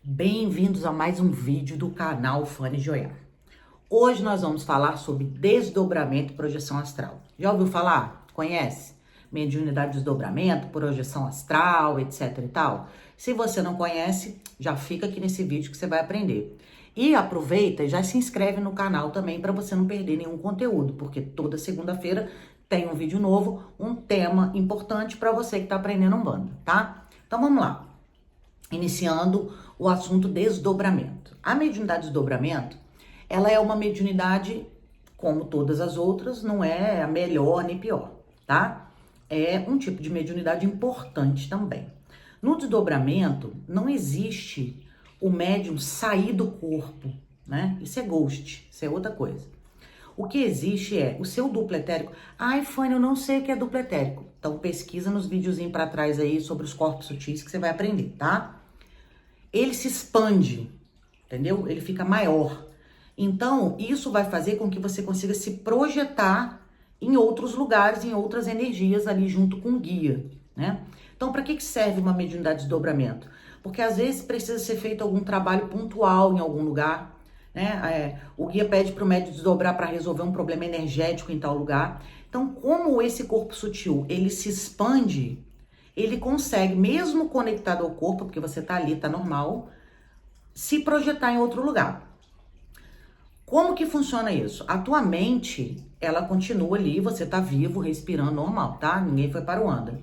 Bem-vindos a mais um vídeo do canal Fanny Joiar. Hoje nós vamos falar sobre desdobramento e projeção astral. Já ouviu falar? Conhece? Mediunidade de desdobramento, projeção astral, etc e tal? Se você não conhece, já fica aqui nesse vídeo que você vai aprender. E aproveita e já se inscreve no canal também para você não perder nenhum conteúdo, porque toda segunda-feira tem um vídeo novo, um tema importante para você que está aprendendo Umbanda, tá? Então vamos lá. Iniciando o assunto desdobramento. A mediunidade de desdobramento, ela é uma mediunidade, como todas as outras, não é a melhor nem pior, tá? É um tipo de mediunidade importante também. No desdobramento, não existe o médium sair do corpo, né? Isso é ghost, isso é outra coisa. O que existe é o seu duplo etérico. Ai, Fanny, eu não sei o que é duplo etérico. Então pesquisa nos videozinhos para trás aí sobre os corpos sutis que você vai aprender, tá? Ele se expande, entendeu? Ele fica maior. Então, isso vai fazer com que você consiga se projetar em outros lugares, em outras energias ali junto com o guia, né? Então, para que serve uma mediunidade de desdobramento? Porque às vezes precisa ser feito algum trabalho pontual em algum lugar, né? O guia pede para o médium desdobrar para resolver um problema energético em tal lugar. Então, como esse corpo sutil, ele se expande, ele consegue, mesmo conectado ao corpo, porque você tá ali, tá normal, se projetar em outro lugar. Como que funciona isso? A tua mente, ela continua ali, você tá vivo, respirando normal, tá? Ninguém foi para o anda.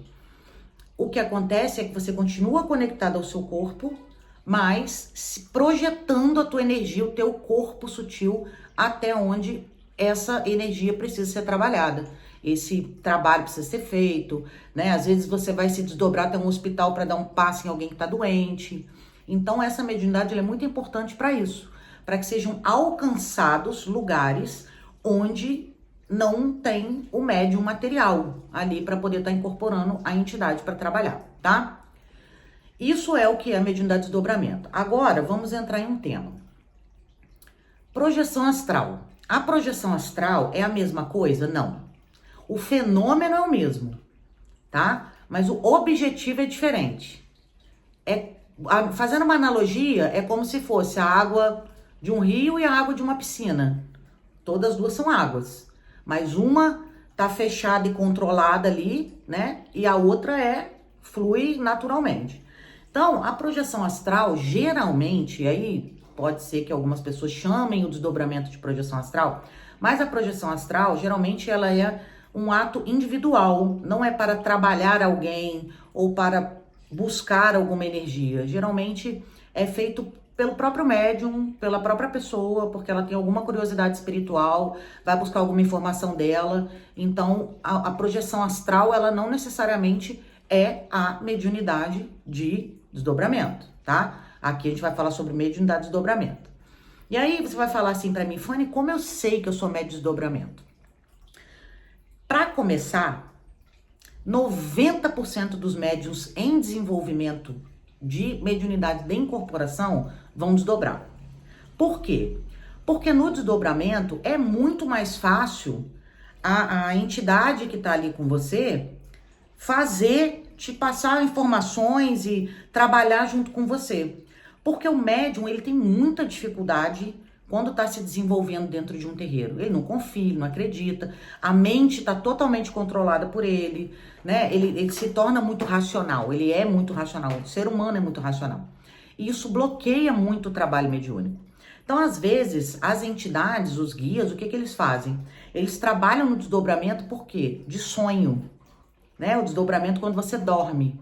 O que acontece é que você continua conectado ao seu corpo, mas se projetando a tua energia, o teu corpo sutil, até onde essa energia precisa ser trabalhada. Esse trabalho precisa ser feito, né? Às vezes você vai se desdobrar até um hospital para dar um passe em alguém que está doente. Então essa mediunidade ela é muito importante para isso, para que sejam alcançados lugares onde não tem o médium material ali para poder estar incorporando a entidade para trabalhar, tá? Isso é o que é a mediunidade de desdobramento. Agora vamos entrar em um tema. Projeção astral. A projeção astral é a mesma coisa? Não. O fenômeno é o mesmo, tá? Mas o objetivo é diferente. Fazendo uma analogia, é como se fosse a água de um rio e a água de uma piscina. Todas as duas são águas, mas uma tá fechada e controlada ali, né? E a outra flui naturalmente. Então, a projeção astral, geralmente, e aí pode ser que algumas pessoas chamem o desdobramento de projeção astral, mas a projeção astral, geralmente, ela é um ato individual, não é para trabalhar alguém ou para buscar alguma energia. Geralmente é feito pelo próprio médium, pela própria pessoa, porque ela tem alguma curiosidade espiritual, vai buscar alguma informação dela. Então, a projeção astral, ela não necessariamente é a mediunidade de desdobramento, tá? Aqui a gente vai falar sobre mediunidade de desdobramento. E aí você vai falar assim pra mim, Fanny, como eu sei que eu sou médium de desdobramento? Para começar, 90% dos médiuns em desenvolvimento de mediunidade de incorporação vão desdobrar. Por quê? Porque no desdobramento é muito mais fácil a entidade que está ali com você te passar informações e trabalhar junto com você. Porque o médium, ele tem muita dificuldade quando está se desenvolvendo dentro de um terreiro. Ele não confia, ele não acredita, a mente está totalmente controlada por ele, né? Ele se torna muito racional, ele é muito racional, o ser humano é muito racional. E isso bloqueia muito o trabalho mediúnico. Então, às vezes, as entidades, os guias, o que eles fazem? Eles trabalham no desdobramento por quê? De sonho, né? O desdobramento quando você dorme.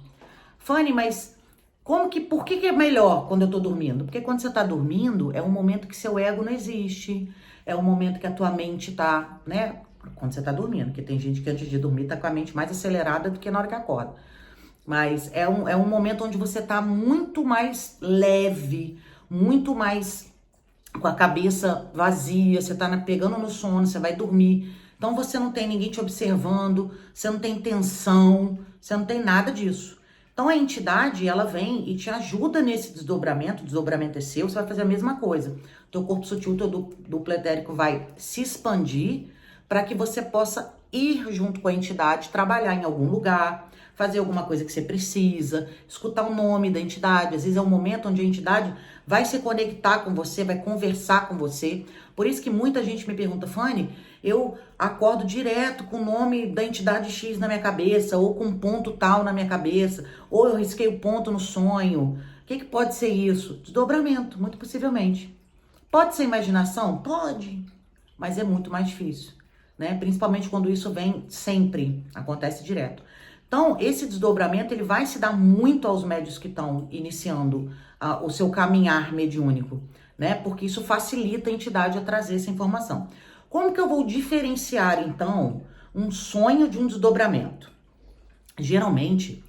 Fanny, mas por que é melhor quando eu tô dormindo? Porque quando você tá dormindo, é um momento que seu ego não existe, é um momento que a tua mente tá, né? Quando você tá dormindo, porque tem gente que antes de dormir tá com a mente mais acelerada do que na hora que acorda. Mas é um momento onde você tá muito mais leve, muito mais com a cabeça vazia, você tá pegando no sono, você vai dormir. Então você não tem ninguém te observando, você não tem tensão, você não tem nada disso. Então a entidade, ela vem e te ajuda nesse desdobramento, o desdobramento é seu, você vai fazer a mesma coisa. Teu corpo sutil, teu duplo etérico vai se expandir para que você possa ir junto com a entidade, trabalhar em algum lugar, fazer alguma coisa que você precisa, escutar o nome da entidade. Às vezes é um momento onde a entidade vai se conectar com você, vai conversar com você. Por isso que muita gente me pergunta, Fanny, eu acordo direto com o nome da entidade X na minha cabeça, ou com um ponto tal na minha cabeça, ou eu risquei o ponto no sonho. O que pode ser isso? Desdobramento, muito possivelmente. Pode ser imaginação? Pode, mas é muito mais difícil, né? Principalmente quando isso vem sempre, acontece direto. Então, esse desdobramento, ele vai se dar muito aos médios que estão iniciando o seu caminhar mediúnico, né? Porque isso facilita a entidade a trazer essa informação. Como que eu vou diferenciar, então, um sonho de um desdobramento? Geralmente,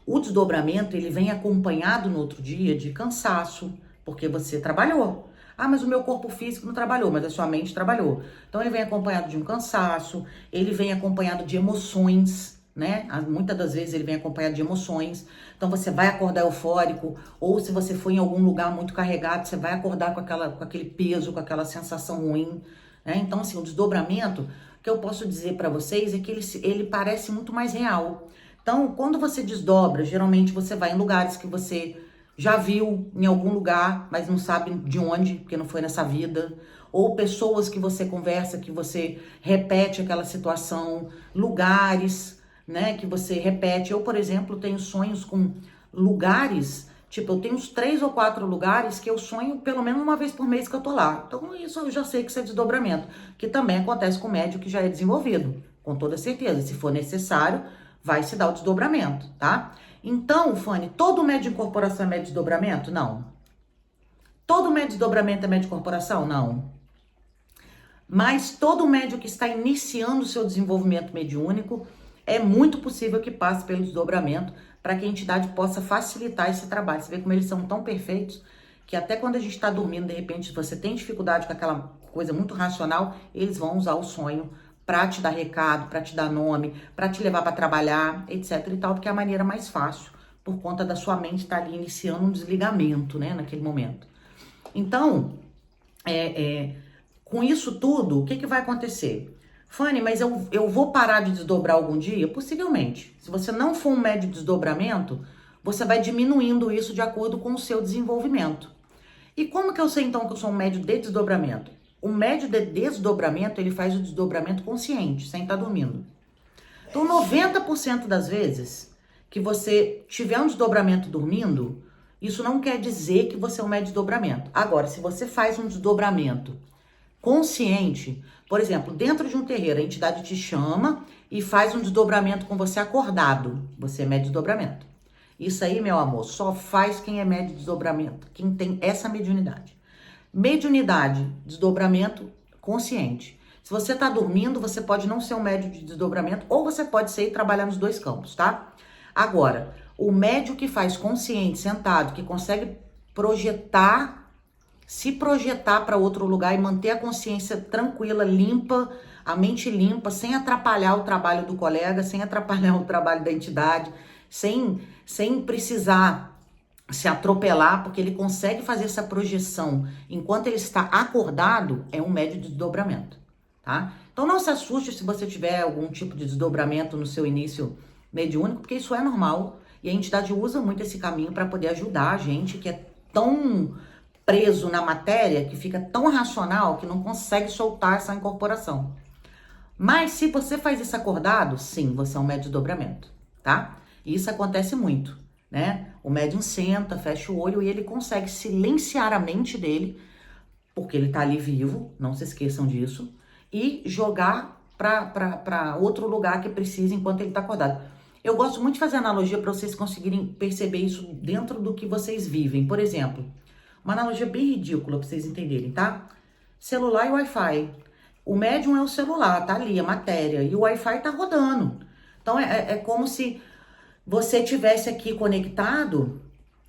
o desdobramento, ele vem acompanhado no outro dia de cansaço, porque você trabalhou. Ah, mas o meu corpo físico não trabalhou, mas a sua mente trabalhou. Então, ele vem acompanhado de um cansaço, ele vem acompanhado de emoções, né? Muitas das vezes ele vem acompanhado de emoções. Então, você vai acordar eufórico, ou se você for em algum lugar muito carregado, você vai acordar com aquele peso, com aquela sensação ruim, né? Então, assim, o desdobramento, o que eu posso dizer para vocês é que ele parece muito mais real. Então, quando você desdobra, geralmente você vai em lugares que você já viu em algum lugar, mas não sabe de onde, porque não foi nessa vida. Ou pessoas que você conversa, que você repete aquela situação, lugares, né, que você repete. Eu, por exemplo, tenho sonhos com lugares, tipo, eu tenho uns 3 ou 4 lugares que eu sonho pelo menos uma vez por mês que eu tô lá. Então, isso eu já sei que isso é desdobramento, que também acontece com o médium que já é desenvolvido, com toda certeza. Se for necessário, vai se dar o desdobramento, tá? Então, Fanny, todo médio de incorporação é médio de desdobramento? Não. Todo médio de desdobramento é médio de incorporação? Não. Mas todo médio que está iniciando o seu desenvolvimento mediúnico, é muito possível que passe pelo desdobramento para que a entidade possa facilitar esse trabalho. Você vê como eles são tão perfeitos que até quando a gente está dormindo, de repente, você tem dificuldade com aquela coisa muito racional, eles vão usar o sonho para te dar recado, para te dar nome, para te levar para trabalhar, etc e tal, porque é a maneira mais fácil, por conta da sua mente estar ali iniciando um desligamento, né, naquele momento. Então, com isso tudo, o que vai acontecer? Fanny, mas eu vou parar de desdobrar algum dia? Possivelmente. Se você não for um médio de desdobramento, você vai diminuindo isso de acordo com o seu desenvolvimento. E como que eu sei então que eu sou um médio de desdobramento? O médio de desdobramento, ele faz o desdobramento consciente, sem estar dormindo. Então, 90% das vezes que você tiver um desdobramento dormindo, isso não quer dizer que você é um médio de desdobramento. Agora, se você faz um desdobramento consciente, por exemplo, dentro de um terreiro, a entidade te chama e faz um desdobramento com você acordado, você é médio de desdobramento. Isso aí, meu amor, só faz quem é médio de desdobramento, quem tem essa mediunidade. Mediunidade, desdobramento consciente. Se você tá dormindo, você pode não ser um médio de desdobramento, ou você pode ser e trabalhar nos dois campos, tá? Agora, o médio que faz consciente, sentado, que consegue se projetar para outro lugar e manter a consciência tranquila, limpa, a mente limpa, sem atrapalhar o trabalho do colega, sem atrapalhar o trabalho da entidade, sem precisar se atropelar, porque ele consegue fazer essa projeção enquanto ele está acordado, é um médio de desdobramento, tá? Então não se assuste se você tiver algum tipo de desdobramento no seu início mediúnico, porque isso é normal e a entidade usa muito esse caminho para poder ajudar a gente que é tão preso na matéria, que fica tão racional que não consegue soltar essa incorporação. Mas se você faz isso acordado, sim, você é um médio de desdobramento, tá? E isso acontece muito, né? O médium senta, fecha o olho e ele consegue silenciar a mente dele, porque ele tá ali vivo, não se esqueçam disso, e jogar para outro lugar que precisa enquanto ele tá acordado. Eu gosto muito de fazer analogia para vocês conseguirem perceber isso dentro do que vocês vivem. Por exemplo, uma analogia bem ridícula para vocês entenderem, tá? Celular e Wi-Fi. O médium é o celular, tá ali, a matéria, e o Wi-Fi tá rodando. Então, é como se você tivesse aqui conectado,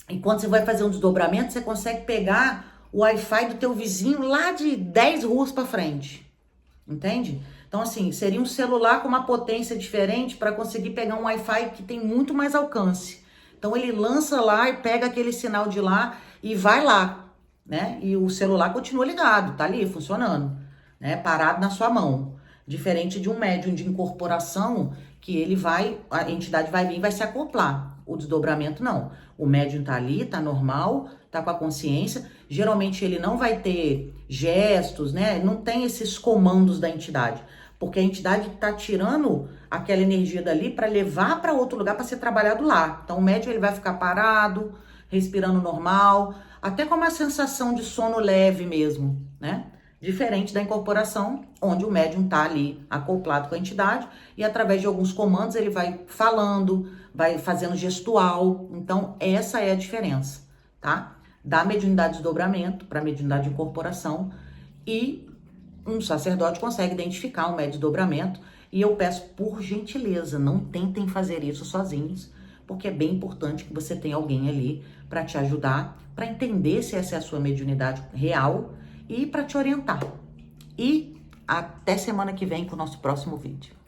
e quando você vai fazer um desdobramento, você consegue pegar o Wi-Fi do teu vizinho lá de 10 ruas para frente. Entende? Então, assim, seria um celular com uma potência diferente para conseguir pegar um Wi-Fi que tem muito mais alcance. Então, ele lança lá e pega aquele sinal de lá e vai lá, né? E o celular continua ligado, tá ali, funcionando, né? Parado na sua mão. Diferente de um médium de incorporação que ele vai, a entidade vai vir e vai se acoplar. O desdobramento não. O médium tá ali, tá normal, tá com a consciência. Geralmente ele não vai ter gestos, né? Não tem esses comandos da entidade, porque a entidade tá tirando aquela energia dali para levar para outro lugar para ser trabalhado lá. Então o médium ele vai ficar parado, respirando normal, até com uma sensação de sono leve mesmo, né? Diferente da incorporação, onde o médium tá ali acoplado com a entidade e através de alguns comandos ele vai falando, vai fazendo gestual. Então essa é a diferença, tá? Da mediunidade de desdobramento para mediunidade de incorporação, e um sacerdote consegue identificar um médium de desdobramento. E eu peço, por gentileza, não tentem fazer isso sozinhos, porque é bem importante que você tenha alguém ali para te ajudar, para entender se essa é a sua mediunidade real e para te orientar. E até semana que vem com o nosso próximo vídeo.